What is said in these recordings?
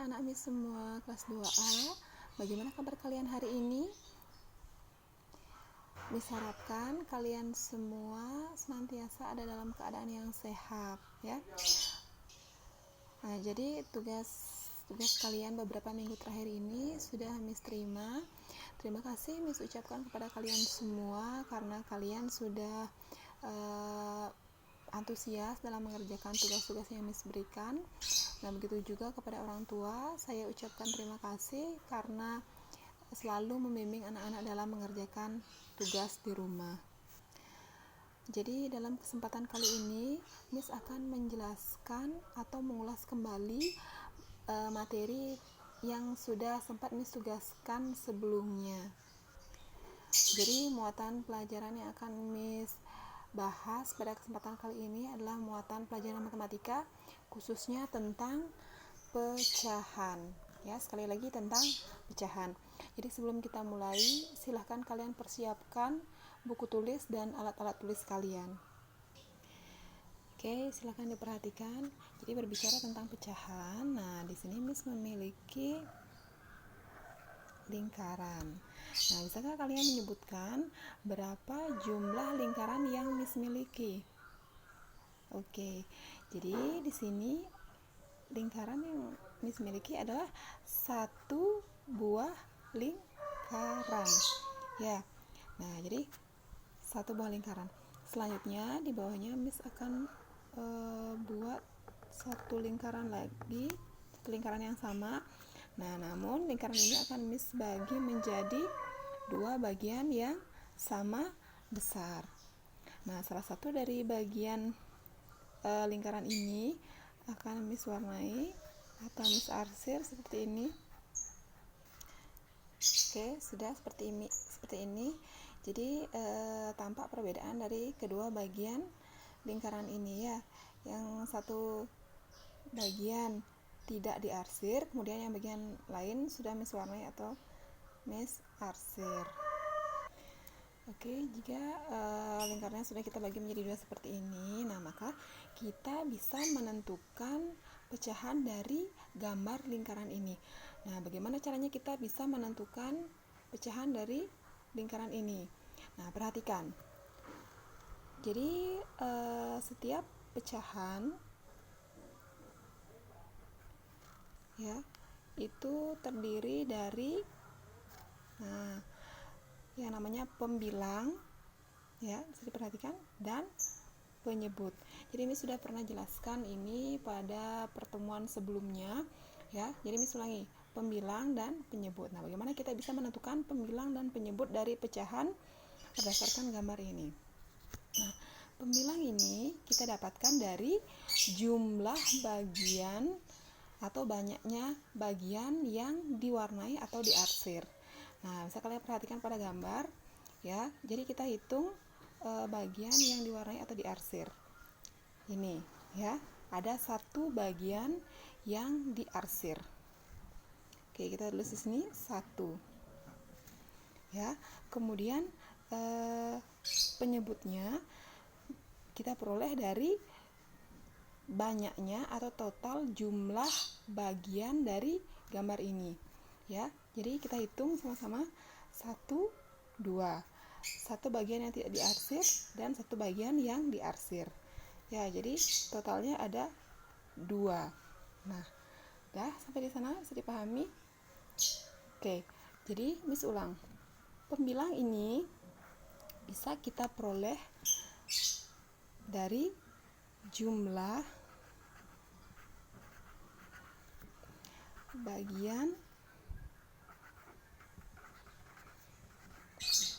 anak-anak Miss semua kelas 2A. Bagaimana kabar kalian hari ini? Miss harapkan kalian semua senantiasa ada dalam keadaan yang sehat, ya. Nah, jadi tugas kalian beberapa minggu terakhir ini sudah Miss terima. Terima kasih Miss ucapkan kepada kalian semua karena kalian sudah antusias dalam mengerjakan tugas-tugas yang Miss berikan. Nah, begitu juga kepada orang tua, saya ucapkan terima kasih karena selalu membimbing anak-anak dalam mengerjakan tugas di rumah. Jadi dalam kesempatan kali ini Miss akan menjelaskan atau mengulas kembali materi yang sudah sempat Miss tugaskan sebelumnya. Jadi muatan pelajaran yang akan Miss bahas pada kesempatan kali ini adalah muatan pelajaran matematika, khususnya tentang pecahan. Ya, sekali lagi tentang pecahan. Jadi sebelum kita mulai, silahkan kalian persiapkan buku tulis dan alat-alat tulis kalian. Oke, silahkan diperhatikan. Jadi berbicara tentang pecahan. Nah, di sini Miss memiliki lingkaran. Nah, bisakah kalian menyebutkan berapa jumlah lingkaran yang Miss miliki? Oke, jadi di sini lingkaran yang Miss miliki adalah satu buah lingkaran. Ya, nah jadi satu buah lingkaran. Selanjutnya di bawahnya Miss akan buat satu lingkaran lagi, satu lingkaran yang sama. Nah, namun lingkaran ini akan Miss bagi menjadi dua bagian yang sama besar. Nah, salah satu dari bagian lingkaran ini akan Miss warnai atau Miss arsir seperti ini. Oke, sudah seperti ini. Jadi tampak perbedaan dari kedua bagian lingkaran ini, ya. Yang satu bagian tidak diarsir, kemudian yang bagian lain sudah Miss warnai atau Miss arsir. Oke, jika lingkarannya sudah kita bagi menjadi dua seperti ini, nah maka kita bisa menentukan pecahan dari gambar lingkaran ini. Nah, bagaimana caranya kita bisa menentukan pecahan dari lingkaran ini? Nah, perhatikan. Jadi setiap pecahan ya itu terdiri dari yang namanya pembilang, ya, bisa diperhatikan, dan penyebut. Jadi Miss sudah pernah jelaskan ini pada pertemuan sebelumnya, ya. Jadi Miss ulangi, pembilang dan penyebut. Nah, bagaimana kita bisa menentukan pembilang dan penyebut dari pecahan berdasarkan gambar ini? Nah, pembilang ini kita dapatkan dari jumlah bagian atau banyaknya bagian yang diwarnai atau diarsir. Nah, bisa kalian perhatikan pada gambar, ya. Jadi kita hitung bagian yang diwarnai atau diarsir. Ini, ya. Ada satu bagian yang diarsir. Oke, kita tulis di sini 1. Ya. Kemudian penyebutnya kita peroleh dari banyaknya atau total jumlah bagian dari gambar ini, ya. Jadi kita hitung sama-sama 1, 2. Satu bagian yang tidak diarsir dan satu bagian yang diarsir, ya. Jadi totalnya ada 2. Nah, dah sampai di sana bisa dipahami? Oke, jadi Miss ulang. Pembilang ini bisa kita peroleh dari jumlah bagian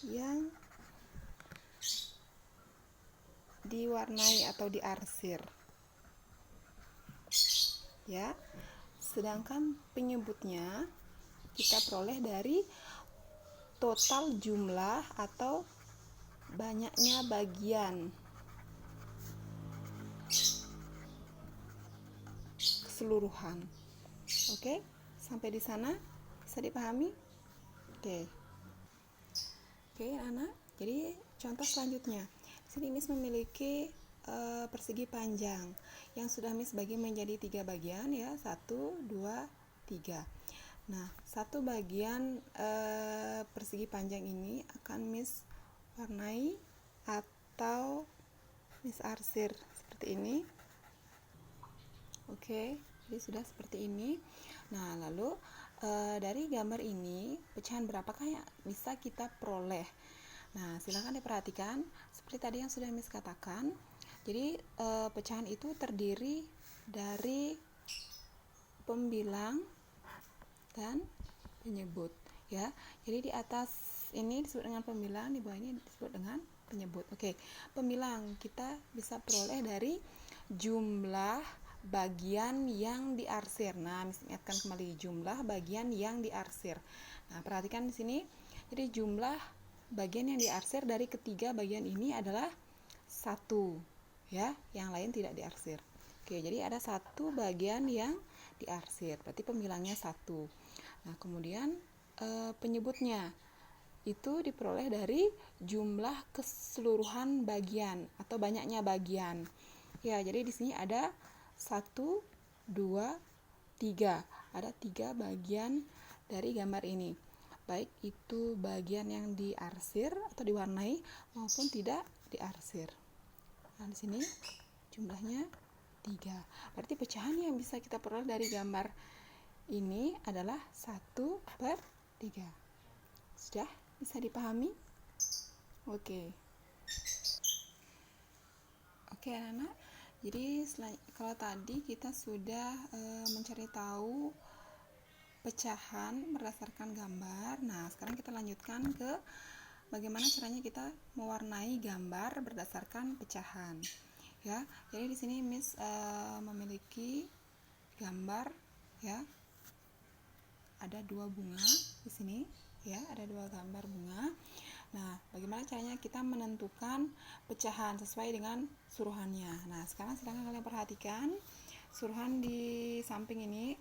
yang diwarnai atau diarsir, ya. Sedangkan penyebutnya kita peroleh dari total jumlah atau banyaknya bagian keseluruhan. Oke, sampai di sana bisa dipahami? Oke, anak. Jadi contoh selanjutnya, di sini Miss memiliki persegi panjang yang sudah Miss bagi menjadi 3 bagian, ya. 1, 2, 3. Nah, satu bagian persegi panjang ini akan Miss warnai atau Miss arsir seperti ini. Oke, jadi sudah seperti ini. Nah, lalu dari gambar ini pecahan berapakah yang bisa kita peroleh? Nah, silakan diperhatikan seperti tadi yang sudah Miss katakan. Jadi pecahan itu terdiri dari pembilang dan penyebut, ya. Jadi di atas ini disebut dengan pembilang, di bawah ini disebut dengan penyebut. Oke, pembilang kita bisa peroleh dari jumlah bagian yang diarsir. Nah, ingatkan kembali jumlah bagian yang diarsir. Nah, perhatikan di sini. Jadi jumlah bagian yang diarsir dari ketiga bagian ini adalah 1, ya. Yang lain tidak diarsir. Oke, jadi ada 1 bagian yang diarsir. Berarti pembilangnya 1. Nah, kemudian penyebutnya itu diperoleh dari jumlah keseluruhan bagian atau banyaknya bagian. Ya, jadi di sini ada 1, 2, 3. Ada 3 bagian dari gambar ini. Baik itu bagian yang diarsir atau diwarnai maupun tidak diarsir. Nah, di sini jumlahnya 3. Berarti pecahan yang bisa kita peroleh dari gambar ini adalah 1/3. Sudah bisa dipahami? Oke, anak-anak. Jadi kalau tadi kita sudah mencari tahu pecahan berdasarkan gambar. Nah, sekarang kita lanjutkan ke bagaimana caranya kita mewarnai gambar berdasarkan pecahan. Ya, jadi di sini Miss memiliki gambar, ya. Ada 2 bunga di sini, ya, ada 2 gambar bunga. Nah, bagaimana caranya kita menentukan pecahan sesuai dengan suruhannya. Nah, sekarang silakan kalian perhatikan suruhan di samping ini.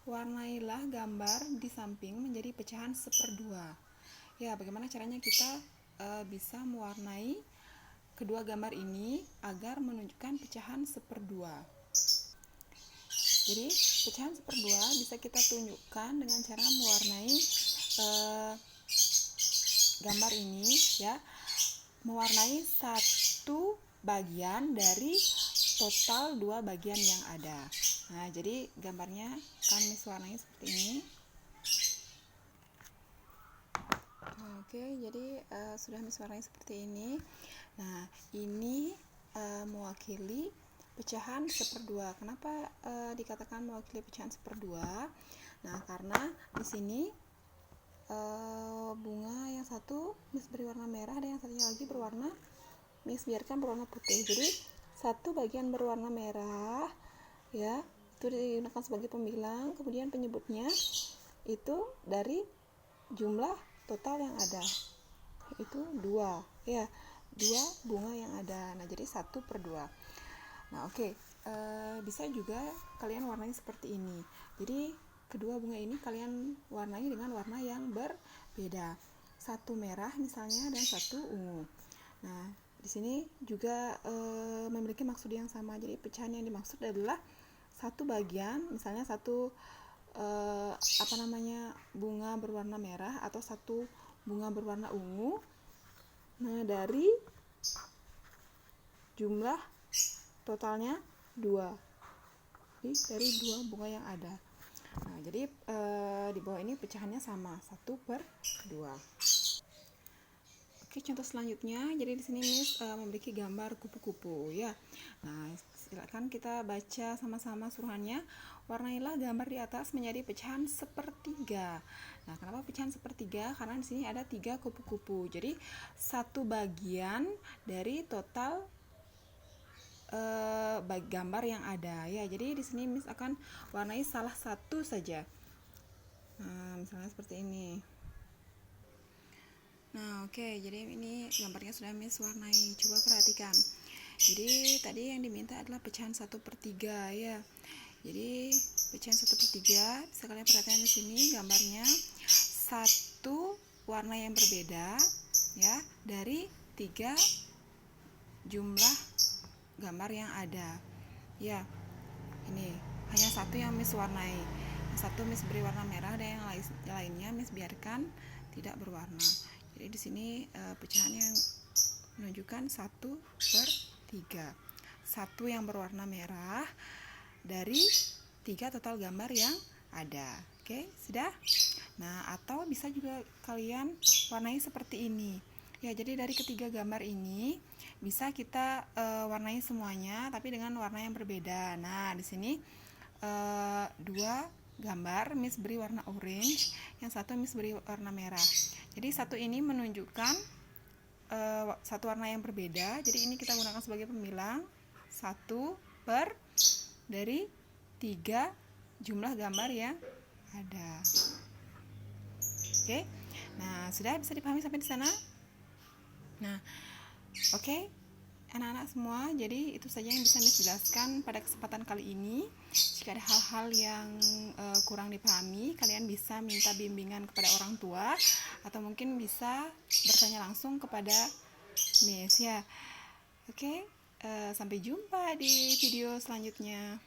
Warnailah gambar di samping menjadi pecahan 1/2. Ya, bagaimana caranya kita bisa mewarnai kedua gambar ini agar menunjukkan pecahan 1/2. Jadi pecahan 1/2 bisa kita tunjukkan dengan cara mewarnai gambar ini, ya, mewarnai 1 bagian dari total 2 bagian yang ada. Nah, jadi gambarnya akan Miss warnai seperti ini. Oke, jadi sudah Miss warnai seperti ini. Nah, ini mewakili pecahan 1/2. Kenapa dikatakan mewakili pecahan 1/2? Nah, karena di sini bunga yang satu Miss beri warna merah dan yang satunya lagi berwarna Miss biarkan berwarna putih. Jadi 1 bagian berwarna merah, ya, itu digunakan sebagai pembilang. Kemudian penyebutnya itu dari jumlah total yang ada, itu 2, ya, 2 bunga yang ada. Nah, jadi 1/2. Nah, oke. Bisa juga kalian warnai seperti ini. Jadi kedua bunga ini kalian warnai dengan warna yang berbeda. 1 merah misalnya dan 1 ungu. Nah, di sini juga memiliki maksud yang sama. Jadi pecahan yang dimaksud adalah 1 bagian, misalnya 1 bunga berwarna merah atau 1 bunga berwarna ungu. Nah, dari jumlah totalnya 2. Jadi dari 2 bunga yang ada. Nah, jadi di bawah ini pecahannya sama, 1/2. Oke, contoh selanjutnya. Jadi di sini Miss memiliki gambar kupu-kupu, ya. Nah, silakan kita baca sama-sama suruhannya. Warnailah gambar di atas menjadi pecahan 1/3. Nah, kenapa pecahan 1/3? Karena di sini ada 3 kupu-kupu. Jadi 1 bagian dari total gambar yang ada, ya. Jadi di sini Miss akan warnai salah satu saja. Nah, misalnya seperti ini. Nah, oke. Jadi ini gambarnya sudah Miss warnai. Coba perhatikan. Jadi tadi yang diminta adalah pecahan 1/3, ya. Jadi pecahan 1/3 bisa kalian perhatikan di sini gambarnya 1 warna yang berbeda, ya, dari 3 jumlah gambar yang ada, ya. Ini hanya 1 yang Miss warnai. satu Miss beri warna merah dan yang lainnya Miss biarkan tidak berwarna. Jadi di sini pecahan yang menunjukkan 1/3. 1 yang berwarna merah dari 3 total gambar yang ada. Oke, sudah? Nah, atau bisa juga kalian warnai seperti ini. Ya, jadi dari ketiga gambar ini bisa kita warnai semuanya tapi dengan warna yang berbeda. Nah, di sini 2 gambar Miss beri warna orange, yang satu Miss beri warna merah. Jadi satu ini menunjukkan satu warna yang berbeda. Jadi ini kita gunakan sebagai pembilang 1 per dari 3 jumlah gambar yang ada. Oke. Nah, sudah bisa dipahami sampai di sana? Nah, oke. Anak-anak semua, jadi itu saja yang bisa Miss jelaskan pada kesempatan kali ini. Jika ada hal-hal yang kurang dipahami, kalian bisa minta bimbingan kepada orang tua atau mungkin bisa bertanya langsung kepada Miss ya. Oke, sampai jumpa di video selanjutnya.